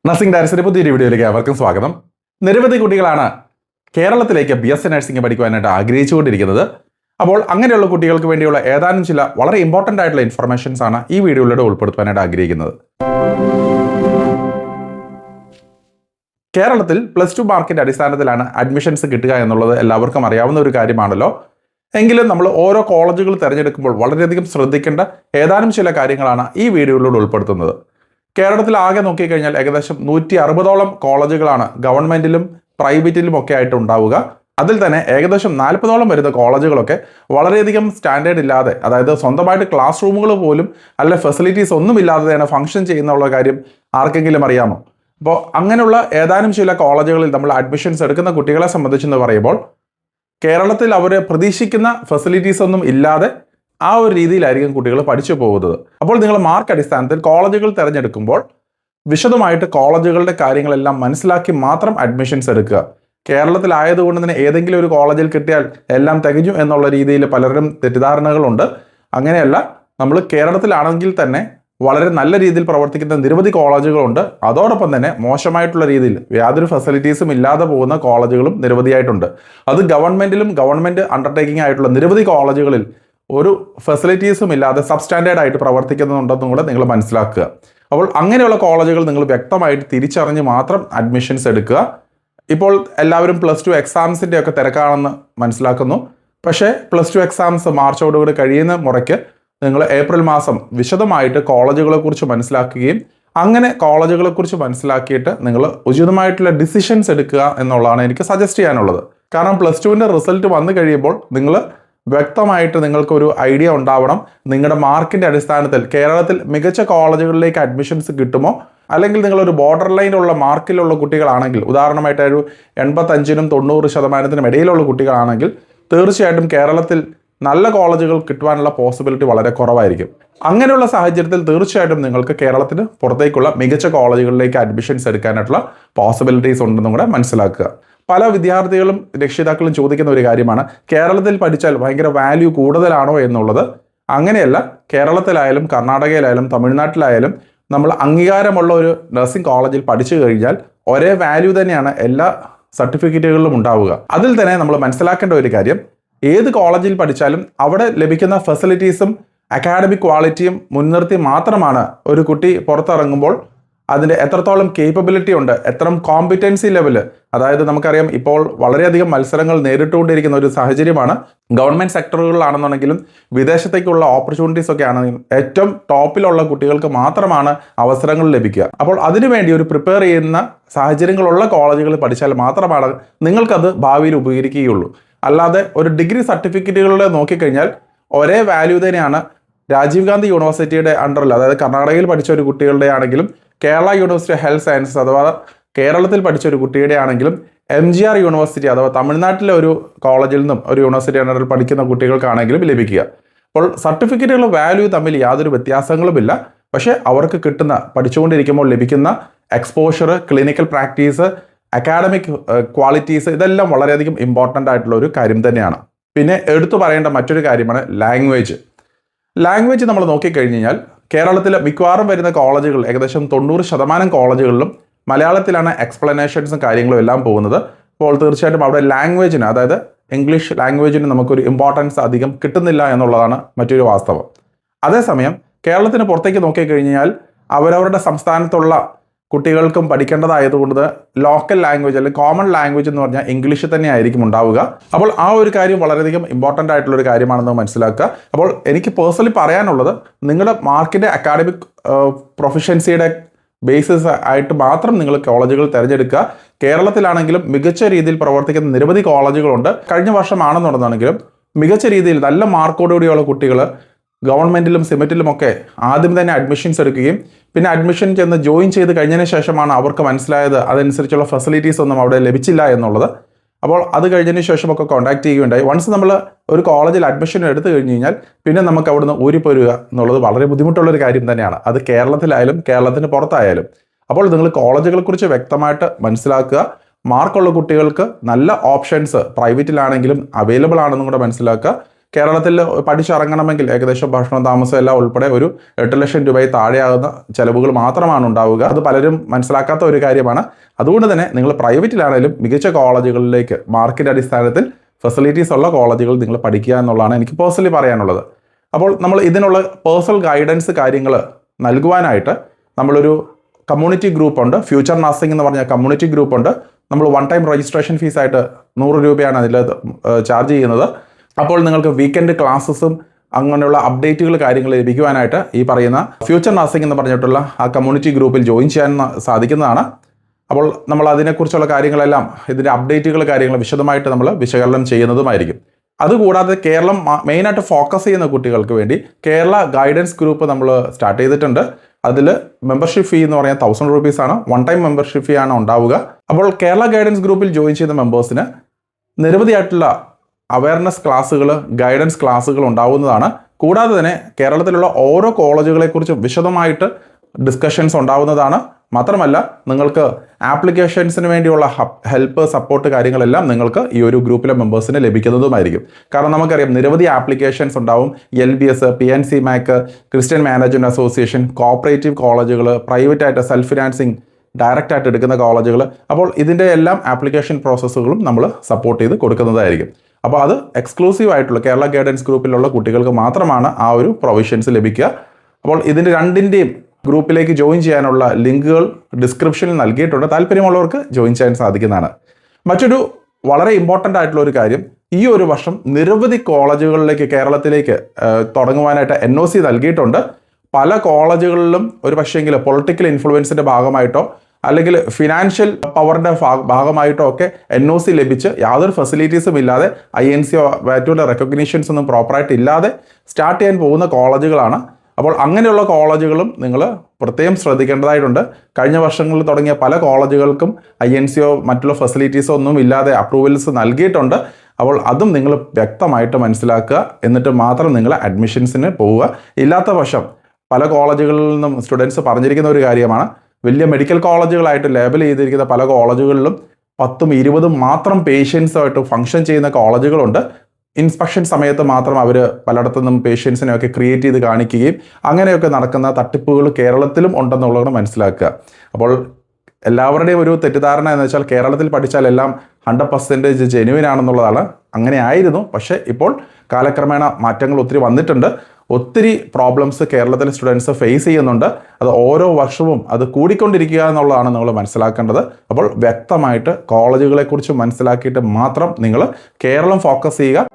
Nursing ഡയറക്ടറിന്റെ പുതിയൊരു വീഡിയോയിലേക്ക് അവർക്കും സ്വാഗതം. നിരവധി കുട്ടികളാണ് കേരളത്തിലേക്ക് BSc നഴ്സിംഗ് പഠിക്കുവാനായിട്ട് ആഗ്രഹിച്ചുകൊണ്ടിരിക്കുന്നത്. അപ്പോൾ അങ്ങനെയുള്ള കുട്ടികൾക്ക് വേണ്ടിയുള്ള ഏതാനും ചില വളരെ ഇമ്പോർട്ടൻ്റ് ആയിട്ടുള്ള ഇൻഫർമേഷൻസ് ആണ് ഈ വീഡിയോയിലൂടെ ഉൾപ്പെടുത്താനായിട്ട് ആഗ്രഹിക്കുന്നത്. കേരളത്തിൽ +2 മാർക്കിന്റെ അടിസ്ഥാനത്തിലാണ് അഡ്മിഷൻസ് കിട്ടുക എന്നുള്ളത് എല്ലാവർക്കും അറിയാവുന്ന ഒരു കാര്യമാണല്ലോ. എങ്കിലും നമ്മൾ ഓരോ കോളേജുകൾ തിരഞ്ഞെടുക്കുമ്പോൾ വളരെയധികം ശ്രദ്ധിക്കേണ്ട ഏതാനും ചില കാര്യങ്ങളാണ് ഈ വീഡിയോയിലൂടെ ഉൾപ്പെടുത്തുന്നത്. കേരളത്തിൽ ആകെ നോക്കിക്കഴിഞ്ഞാൽ ഏകദേശം 160ഓളം കോളേജുകളാണ് ഗവൺമെന്റിലും പ്രൈവറ്റിലും ഒക്കെ ആയിട്ട് ഉണ്ടാവുക. അതിൽ തന്നെ ഏകദേശം 40ഓളം വരുന്ന കോളേജുകളൊക്കെ വളരെയധികം സ്റ്റാൻഡേർഡ് ഇല്ലാതെ, അതായത് സ്വന്തമായിട്ട് ക്ലാസ് റൂമുകൾ പോലും അല്ല ഫെസിലിറ്റീസ് ഒന്നും ഇല്ലാതെ തന്നെ ഫംഗ്ഷൻ ചെയ്യുന്നുള്ള കാര്യം ആർക്കെങ്കിലും അറിയാമോ? അപ്പോൾ അങ്ങനെയുള്ള ഏതാനും ചില കോളേജുകളിൽ നമ്മൾ അഡ്മിഷൻസ് എടുക്കുന്ന കുട്ടികളെ സംബന്ധിച്ചെന്ന് പറയുമ്പോൾ കേരളത്തിൽ അവർ പ്രതീക്ഷിക്കുന്ന ഫെസിലിറ്റീസ് ഒന്നും ഇല്ലാതെ ആ ഒരു രീതിയിലായിരിക്കും കുട്ടികൾ പഠിച്ചു പോകുന്നത്. അപ്പോൾ നിങ്ങൾ മാർക്ക് അടിസ്ഥാനത്തിൽ കോളേജുകൾ തിരഞ്ഞെടുക്കുമ്പോൾ വിശദമായിട്ട് കോളേജുകളുടെ കാര്യങ്ങളെല്ലാം മനസ്സിലാക്കി മാത്രം അഡ്മിഷൻസ് എടുക്കുക. കേരളത്തിലായതുകൊണ്ട് തന്നെ ഏതെങ്കിലും ഒരു കോളേജിൽ കിട്ടിയാൽ എല്ലാം തികഞ്ഞു എന്നുള്ള രീതിയിൽ പലരും തെറ്റിദ്ധാരണകളുണ്ട്. അങ്ങനെയല്ല, നമ്മൾ കേരളത്തിലാണെങ്കിൽ തന്നെ വളരെ നല്ല രീതിയിൽ പ്രവർത്തിക്കുന്ന നിരവധി കോളേജുകളുണ്ട്. അതോടൊപ്പം തന്നെ മോശമായിട്ടുള്ള രീതിയിൽ യാതൊരു ഫെസിലിറ്റീസും ഇല്ലാതെ പോകുന്ന കോളേജുകളും നിരവധിയായിട്ടുണ്ട്. അത് ഗവൺമെന്റ് അണ്ടർടേക്കിംഗ് ആയിട്ടുള്ള നിരവധി കോളേജുകളിൽ ഒരു ഫെസിലിറ്റീസും ഇല്ലാതെ സബ്സ്റ്റാൻഡേർഡ് ആയിട്ട് പ്രവർത്തിക്കുന്നുണ്ടെന്നും കൂടെ നിങ്ങൾ മനസ്സിലാക്കുക. അപ്പോൾ അങ്ങനെയുള്ള കോളേജുകൾ നിങ്ങൾ വ്യക്തമായിട്ട് തിരിച്ചറിഞ്ഞ് മാത്രം അഡ്മിഷൻസ് എടുക്കുക. ഇപ്പോൾ എല്ലാവരും +2 എക്സാംസിൻ്റെ ഒക്കെ തിരക്കാണെന്ന് മനസ്സിലാക്കുന്നു. പക്ഷേ +2 എക്സാംസ് മാർച്ചോടുകൂടി കഴിയുന്ന മുറയ്ക്ക് നിങ്ങൾ ഏപ്രിൽ മാസം വിശദമായിട്ട് കോളേജുകളെക്കുറിച്ച് മനസ്സിലാക്കുകയും അങ്ങനെ കോളേജുകളെക്കുറിച്ച് മനസ്സിലാക്കിയിട്ട് നിങ്ങൾ ഉചിതമായിട്ടുള്ള ഡിസിഷൻസ് എടുക്കുക എന്നുള്ളതാണ് എനിക്ക് സജസ്റ്റ് ചെയ്യാനുള്ളത്. കാരണം +2വിൻ്റെ റിസൾട്ട് വന്നു കഴിയുമ്പോൾ നിങ്ങൾ വ്യക്തമായിട്ട് നിങ്ങൾക്കൊരു ഐഡിയ ഉണ്ടാവണം. നിങ്ങളുടെ മാർക്കിൻ്റെ അടിസ്ഥാനത്തിൽ കേരളത്തിൽ മികച്ച കോളേജുകളിലേക്ക് അഡ്മിഷൻസ് കിട്ടുമോ, അല്ലെങ്കിൽ നിങ്ങളൊരു ബോർഡർ ലൈനിലുള്ള മാർക്കിലുള്ള കുട്ടികളാണെങ്കിൽ, ഉദാഹരണമായിട്ട് ഒരു 85-നും 90% ഇടയിലുള്ള കുട്ടികളാണെങ്കിൽ തീർച്ചയായിട്ടും കേരളത്തിൽ നല്ല കോളേജുകൾ കിട്ടുവാനുള്ള പോസിബിലിറ്റി വളരെ കുറവായിരിക്കും. അങ്ങനെയുള്ള സാഹചര്യത്തിൽ തീർച്ചയായിട്ടും നിങ്ങൾക്ക് കേരളത്തിന് പുറത്തേക്കുള്ള മികച്ച കോളേജുകളിലേക്ക് അഡ്മിഷൻസ് എടുക്കാനായിട്ടുള്ള പോസിബിലിറ്റീസ് ഉണ്ടെന്നും കൂടെ മനസ്സിലാക്കുക. പല വിദ്യാർത്ഥികളും രക്ഷിതാക്കളും ചോദിക്കുന്ന ഒരു കാര്യമാണ്, കേരളത്തിൽ പഠിച്ചാൽ ഭയങ്കര വാല്യൂ കൂടുതലാണോ എന്നുള്ളത്. അങ്ങനെയല്ല, കേരളത്തിലായാലും കർണാടകയിലായാലും തമിഴ്നാട്ടിലായാലും നമ്മൾ അംഗീകാരമുള്ള ഒരു നഴ്സിംഗ് കോളേജിൽ പഠിച്ചു കഴിഞ്ഞാൽ ഒരേ വാല്യൂ തന്നെയാണ് എല്ലാ സർട്ടിഫിക്കറ്റുകളിലും ഉണ്ടാവുക. അതിൽ തന്നെ നമ്മൾ മനസ്സിലാക്കേണ്ട ഒരു കാര്യം, ഏത് കോളേജിൽ പഠിച്ചാലും അവിടെ ലഭിക്കുന്ന ഫെസിലിറ്റീസും അക്കാഡമിക് ക്വാളിറ്റിയും മുൻനിർത്തി മാത്രമാണ് ഒരു കുട്ടി പുറത്തിറങ്ങുമ്പോൾ അതിൻ്റെ എത്രത്തോളം കേപ്പബിലിറ്റി ഉണ്ട്, എത്ര കോമ്പിറ്റൻസി ലെവല്. അതായത് നമുക്കറിയാം, ഇപ്പോൾ വളരെയധികം മത്സരങ്ങൾ നേരിട്ടുകൊണ്ടിരിക്കുന്ന ഒരു സാഹചര്യമാണ്. ഗവൺമെൻറ് സെക്ടറുകളിലാണെന്നുണ്ടെങ്കിലും വിദേശത്തേക്കുള്ള ഓപ്പർച്യൂണിറ്റീസ് ഒക്കെ ആണെങ്കിലും ഏറ്റവും ടോപ്പിലുള്ള കുട്ടികൾക്ക് മാത്രമാണ് അവസരങ്ങൾ ലഭിക്കുക. അപ്പോൾ അതിനുവേണ്ടി ഒരു പ്രിപ്പയർ ചെയ്യുന്ന സാഹചര്യങ്ങളുള്ള കോളേജുകളിൽ പഠിച്ചാൽ മാത്രമാണ് നിങ്ങൾക്കത് ഭാവിയിൽ ഉപകരിക്കുകയുള്ളൂ. അല്ലാതെ ഒരു ഡിഗ്രി സർട്ടിഫിക്കറ്റുകളുടെ നോക്കിക്കഴിഞ്ഞാൽ ഒരേ വാല്യൂ തന്നെയാണ് രാജീവ് ഗാന്ധി യൂണിവേഴ്സിറ്റിയുടെ അണ്ടറിൽ, അതായത് കർണാടകയിൽ പഠിച്ച ഒരു കുട്ടികളുടെ ആണെങ്കിലും കേരള യൂണിവേഴ്സിറ്റി ഹെൽത്ത് സയൻസസ് അഥവാ കേരളത്തിൽ പഠിച്ച ഒരു കുട്ടിയുടെ ആണെങ്കിലും MGR യൂണിവേഴ്സിറ്റി അഥവാ തമിഴ്നാട്ടിലെ ഒരു കോളേജിൽ നിന്നും ഒരു യൂണിവേഴ്സിറ്റി അണ്ടറിൽ പഠിക്കുന്ന കുട്ടികൾക്കാണെങ്കിലും ലഭിക്കുക. അപ്പോൾ സർട്ടിഫിക്കറ്റുകളുടെ വാല്യൂ തമ്മിൽ യാതൊരു വ്യത്യാസങ്ങളുമില്ല. പക്ഷേ അവർക്ക് കിട്ടുന്ന, പഠിച്ചുകൊണ്ടിരിക്കുമ്പോൾ ലഭിക്കുന്ന exposure, clinical practice, academic qualities, ഇതെല്ലാം വളരെയധികം ഇമ്പോർട്ടൻ്റ് ആയിട്ടുള്ള ഒരു കാര്യം തന്നെയാണ്. പിന്നെ എടുത്തു പറയേണ്ട മറ്റൊരു കാര്യമാണ് ലാംഗ്വേജ്. നമ്മൾ നോക്കിക്കഴിഞ്ഞാൽ കേരളത്തിൽ മിക്കവാറും വരുന്ന കോളേജുകൾ ഏകദേശം 90% കോളേജുകളിലും മലയാളത്തിലാണ് എക്സ്പ്ലനേഷൻസും കാര്യങ്ങളും എല്ലാം പോകുന്നത്. അപ്പോൾ തീർച്ചയായിട്ടും അവിടെ ലാംഗ്വേജിന്, അതായത് ഇംഗ്ലീഷ് ലാംഗ്വേജിന് നമുക്കൊരു ഇമ്പോർട്ടൻസ് അധികം കിട്ടുന്നില്ല എന്നുള്ളതാണ് മറ്റൊരു വാസ്തവം. അതേസമയം കേരളത്തിന് പുറത്തേക്ക് നോക്കിക്കഴിഞ്ഞാൽ അവരവരുടെ സംസ്ഥാനത്തുള്ള കുട്ടികൾക്കും പഠിക്കേണ്ടതായതുകൊണ്ട് ലോക്കൽ ലാംഗ്വേജ് അല്ലെങ്കിൽ കോമൺ ലാംഗ്വേജ് എന്ന് പറഞ്ഞാൽ ഇംഗ്ലീഷ് തന്നെ ആയിരിക്കും ഉണ്ടാവുക. അപ്പോൾ ആ ഒരു കാര്യം വളരെയധികം ഇമ്പോർട്ടൻ്റ് ആയിട്ടുള്ളൊരു കാര്യമാണെന്ന് മനസ്സിലാക്കുക. അപ്പോൾ എനിക്ക് പേഴ്സണലി പറയാനുള്ളത്, നിങ്ങളുടെ മാർക്കിൻ്റെ അക്കാഡമിക് പ്രൊഫഷൻസിയുടെ ബേസിസ് ആയിട്ട് മാത്രം നിങ്ങൾ കോളേജുകൾ തിരഞ്ഞെടുക്കുക. കേരളത്തിലാണെങ്കിലും മികച്ച രീതിയിൽ പ്രവർത്തിക്കുന്ന നിരവധി കോളേജുകളുണ്ട്. കഴിഞ്ഞ വർഷമാണെന്നുണ്ടെന്നാണെങ്കിലും മികച്ച രീതിയിൽ നല്ല മാർക്കോടുകൂടിയുള്ള കുട്ടികൾ ഗവൺമെൻറ്റിലും സിമറ്റിലുമൊക്കെ ആദ്യം തന്നെ അഡ്മിഷൻസ് എടുക്കുകയും പിന്നെ അഡ്മിഷൻ ചെന്ന് ജോയിൻ ചെയ്ത് കഴിഞ്ഞതിന് ശേഷമാണ് അവർക്ക് മനസ്സിലായത് അതനുസരിച്ചുള്ള ഫെസിലിറ്റീസ് ഒന്നും അവിടെ ലഭിച്ചില്ല എന്നുള്ളത്. അപ്പോൾ അത് കഴിഞ്ഞതിന് ശേഷമൊക്കെ കോൺടാക്ട് ചെയ്യുകയുണ്ടായി. വൺസ് നമ്മൾ ഒരു കോളേജിൽ അഡ്മിഷൻ എടുത്തു കഴിഞ്ഞ് കഴിഞ്ഞാൽ പിന്നെ നമുക്ക് അവിടുന്ന് ഊരിപ്പോരുക എന്നുള്ളത് വളരെ ബുദ്ധിമുട്ടുള്ളൊരു കാര്യം തന്നെയാണ്. അത് കേരളത്തിലായാലും കേരളത്തിന് പുറത്തായാലും. അപ്പോൾ നിങ്ങൾ കോളേജുകളെക്കുറിച്ച് വ്യക്തമായിട്ട് മനസ്സിലാക്കുക. മാർക്കുള്ള കുട്ടികൾക്ക് നല്ല ഓപ്ഷൻസ് പ്രൈവറ്റിലാണെങ്കിലും അവൈലബിൾ ആണെന്നും കൂടെ മനസ്സിലാക്കുക. കേരളത്തിൽ പഠിച്ചിറങ്ങണമെങ്കിൽ ഏകദേശം ഭക്ഷണം താമസം എല്ലാം ഉൾപ്പെടെ ഒരു 8 ലക്ഷം രൂപയിൽ താഴെയാകുന്ന ചിലവുകൾ മാത്രമാണ് ഉണ്ടാവുക. അത് പലരും മനസ്സിലാക്കാത്ത ഒരു കാര്യമാണ്. അതുകൊണ്ട് തന്നെ നിങ്ങൾ പ്രൈവറ്റിലാണെങ്കിലും മികച്ച കോളേജുകളിലേക്ക് മാർക്കിൻ്റെ അടിസ്ഥാനത്തിൽ ഫെസിലിറ്റീസ് ഉള്ള കോളേജുകൾ നിങ്ങൾ പഠിക്കുക എന്നുള്ളതാണ് എനിക്ക് പേഴ്സണലി പറയാനുള്ളത്. അപ്പോൾ നമ്മൾ ഇതിനുള്ള പേഴ്സണൽ ഗൈഡൻസ് കാര്യങ്ങൾ നൽകുവാനായിട്ട് നമ്മളൊരു കമ്മ്യൂണിറ്റി ഗ്രൂപ്പുണ്ട്. ഫ്യൂച്ചർ നഴ്സിംഗ് എന്ന് പറഞ്ഞ കമ്മ്യൂണിറ്റി ഗ്രൂപ്പുണ്ട്. നമ്മൾ 1 ടൈം രജിസ്ട്രേഷൻ ഫീസായിട്ട് 100 രൂപയാണ് അതിൽ ചാർജ് ചെയ്യുന്നത്. അപ്പോൾ നിങ്ങൾക്ക് വീക്കെൻഡ് ക്ലാസ്സസും അങ്ങനെയുള്ള അപ്ഡേറ്റുകൾ കാര്യങ്ങൾ ലഭിക്കുവാനായിട്ട് ഈ പറയുന്ന ഫ്യൂച്ചർ നഴ്സിംഗ് എന്ന് പറഞ്ഞിട്ടുള്ള ആ കമ്മ്യൂണിറ്റി ഗ്രൂപ്പിൽ ജോയിൻ ചെയ്യാൻ സാധിക്കുന്നതാണ്. അപ്പോൾ നമ്മൾ അതിനെക്കുറിച്ചുള്ള കാര്യങ്ങളെല്ലാം ഇതിൻ്റെ അപ്ഡേറ്റുകൾ കാര്യങ്ങൾ വിശദമായിട്ട് നമ്മൾ വിശകലനം ചെയ്യുന്നതുമായിരിക്കും. അതുകൂടാതെ കേരളം മെയിനായിട്ട് ഫോക്കസ് ചെയ്യുന്ന കുട്ടികൾക്ക് വേണ്ടി കേരള ഗൈഡൻസ് ഗ്രൂപ്പ് നമ്മൾ സ്റ്റാർട്ട് ചെയ്തിട്ടുണ്ട്. അതിൽ മെമ്പർഷിപ്പ് ഫീ എന്ന് പറയുന്നത് 1000 രൂപീസാണ്. 1 ടൈം മെമ്പർഷിപ്പ് ഫീ ആണ് ഉണ്ടാവുക. അപ്പോൾ കേരള ഗൈഡൻസ് ഗ്രൂപ്പിൽ ജോയിൻ ചെയ്യുന്ന മെമ്പേഴ്സിന് നിരവധിയായിട്ടുള്ള അവയർനെസ് ക്ലാസ്സുകൾ, ഗൈഡൻസ് ക്ലാസ്സുകൾ ഉണ്ടാവുന്നതാണ്. കൂടാതെ തന്നെ കേരളത്തിലുള്ള ഓരോ കോളേജുകളെക്കുറിച്ചും വിശദമായിട്ട് ഡിസ്കഷൻസ് ഉണ്ടാവുന്നതാണ്. മാത്രമല്ല നിങ്ങൾക്ക് ആപ്ലിക്കേഷൻസിന് വേണ്ടിയുള്ള ഹെൽപ്പ്, സപ്പോർട്ട് കാര്യങ്ങളെല്ലാം നിങ്ങൾക്ക് ഈ ഒരു ഗ്രൂപ്പിലെ മെമ്പേഴ്സിന് ലഭിക്കുന്നതുമായിരിക്കും. കാരണം നമുക്കറിയാം നിരവധി ആപ്ലിക്കേഷൻസ് ഉണ്ടാവും. LBS, PNC MAC, Christian management association, cooperative കോളേജുകൾ, പ്രൈവറ്റായിട്ട് സെൽഫ് ഫിനാൻസിങ് ഡയറക്റ്റ് ആയിട്ട് എടുക്കുന്ന കോളേജുകൾ. അപ്പോൾ ഇതിൻ്റെ എല്ലാം ആപ്ലിക്കേഷൻ പ്രോസസ്സുകളും നമ്മൾ സപ്പോർട്ട് ചെയ്ത് കൊടുക്കുന്നതായിരിക്കും. അപ്പോൾ അത് എക്സ്ക്ലൂസീവ് ആയിട്ടുള്ള കേരള ഗൈഡൻസ് ഗ്രൂപ്പിലുള്ള കുട്ടികൾക്ക് മാത്രമാണ് ആ ഒരു പ്രൊവിഷൻസ് ലഭിക്കുക. അപ്പോൾ ഇതിൻ്റെ രണ്ടിൻ്റെയും ഗ്രൂപ്പിലേക്ക് ജോയിൻ ചെയ്യാനുള്ള ലിങ്കുകൾ ഡിസ്ക്രിപ്ഷനിൽ നൽകിയിട്ടുണ്ട്. താല്പര്യമുള്ളവർക്ക് ജോയിൻ ചെയ്യാൻ സാധിക്കുന്നതാണ്. മറ്റൊരു വളരെ ഇമ്പോർട്ടൻ്റ് ആയിട്ടുള്ള ഒരു കാര്യം, ഈ ഒരു വർഷം നിരവധി കോളേജുകളിലേക്ക് കേരളത്തിലേക്ക് തുടങ്ങുവാനായിട്ട് NOC നൽകിയിട്ടുണ്ട്. പല കോളേജുകളിലും ഒരു പക്ഷേങ്കിൽ പൊളിറ്റിക്കൽ ഇൻഫ്ലുവൻസിൻ്റെ ഭാഗമായിട്ടോ അല്ലെങ്കിൽ ഫിനാൻഷ്യൽ പവറിൻ്റെ ഭാഗമായിട്ടോ ഒക്കെ NOC ലഭിച്ച് യാതൊരു ഫെസിലിറ്റീസും ഇല്ലാതെ INCO മറ്റുള്ള റെക്കഗ്നീഷൻസ് ഒന്നും പ്രോപ്പറായിട്ട് ഇല്ലാതെ സ്റ്റാർട്ട് ചെയ്യാൻ പോകുന്ന കോളേജുകളാണ്. അപ്പോൾ അങ്ങനെയുള്ള കോളേജുകളും നിങ്ങൾ പ്രത്യേകം ശ്രദ്ധിക്കേണ്ടതായിട്ടുണ്ട്. കഴിഞ്ഞ വർഷങ്ങളിൽ തുടങ്ങിയ പല കോളേജുകൾക്കും INCO മറ്റുള്ള ഫെസിലിറ്റീസോ ഒന്നും ഇല്ലാതെ അപ്രൂവൽസ് നൽകിയിട്ടുണ്ട്. അപ്പോൾ അതും നിങ്ങൾ വ്യക്തമായിട്ട് മനസ്സിലാക്കുക. എന്നിട്ട് മാത്രം നിങ്ങൾ അഡ്മിഷൻസിന് പോവുക. ഇല്ലാത്ത പക്ഷം പല കോളേജുകളിൽ നിന്നും സ്റ്റുഡൻസ് പറഞ്ഞിരിക്കുന്ന ഒരു കാര്യമാണ്, വലിയ മെഡിക്കൽ കോളേജുകളായിട്ട് ലേബൽ ചെയ്തിരിക്കുന്ന പല കോളേജുകളിലും 10ഉം 20ഉം മാത്രം പേഷ്യൻസുമായിട്ട് ഫംഗ്ഷൻ ചെയ്യുന്ന കോളേജുകളുണ്ട്. ഇൻസ്പെക്ഷൻ സമയത്ത് മാത്രം അവർ പലയിടത്തുനിന്നും പേഷ്യൻസിനെയൊക്കെ ക്രിയേറ്റ് ചെയ്ത് കാണിക്കുകയും അങ്ങനെയൊക്കെ നടക്കുന്ന തട്ടിപ്പുകൾ കേരളത്തിലും ഉണ്ടെന്നുള്ളത് മനസ്സിലാക്കുക. അപ്പോൾ എല്ലാവരുടെയും ഒരു തെറ്റിദ്ധാരണ എന്ന് വെച്ചാൽ കേരളത്തിൽ പഠിച്ചാൽ എല്ലാം 100% ജെന്യുവിൻ ആണെന്നുള്ളതാണ്. അങ്ങനെ ആയിരുന്നു. പക്ഷേ ഇപ്പോൾ കാലക്രമേണ മാറ്റങ്ങൾ ഒത്തിരി വന്നിട്ടുണ്ട്. ഒത്തിരി പ്രോബ്ലംസ് കേരളത്തിലെ സ്റ്റുഡൻസ് ഫേസ് ചെയ്യുന്നുണ്ട്. അത് ഓരോ വർഷവും അത് കൂടിക്കൊണ്ടിരിക്കുക എന്നുള്ളതാണ് നമ്മൾ മനസ്സിലാക്കേണ്ടത്. അപ്പോൾ വ്യക്തമായിട്ട് കോളേജുകളെക്കുറിച്ച് മനസ്സിലാക്കിയിട്ട് മാത്രം നിങ്ങൾ കേരളം ഫോക്കസ് ചെയ്യുക.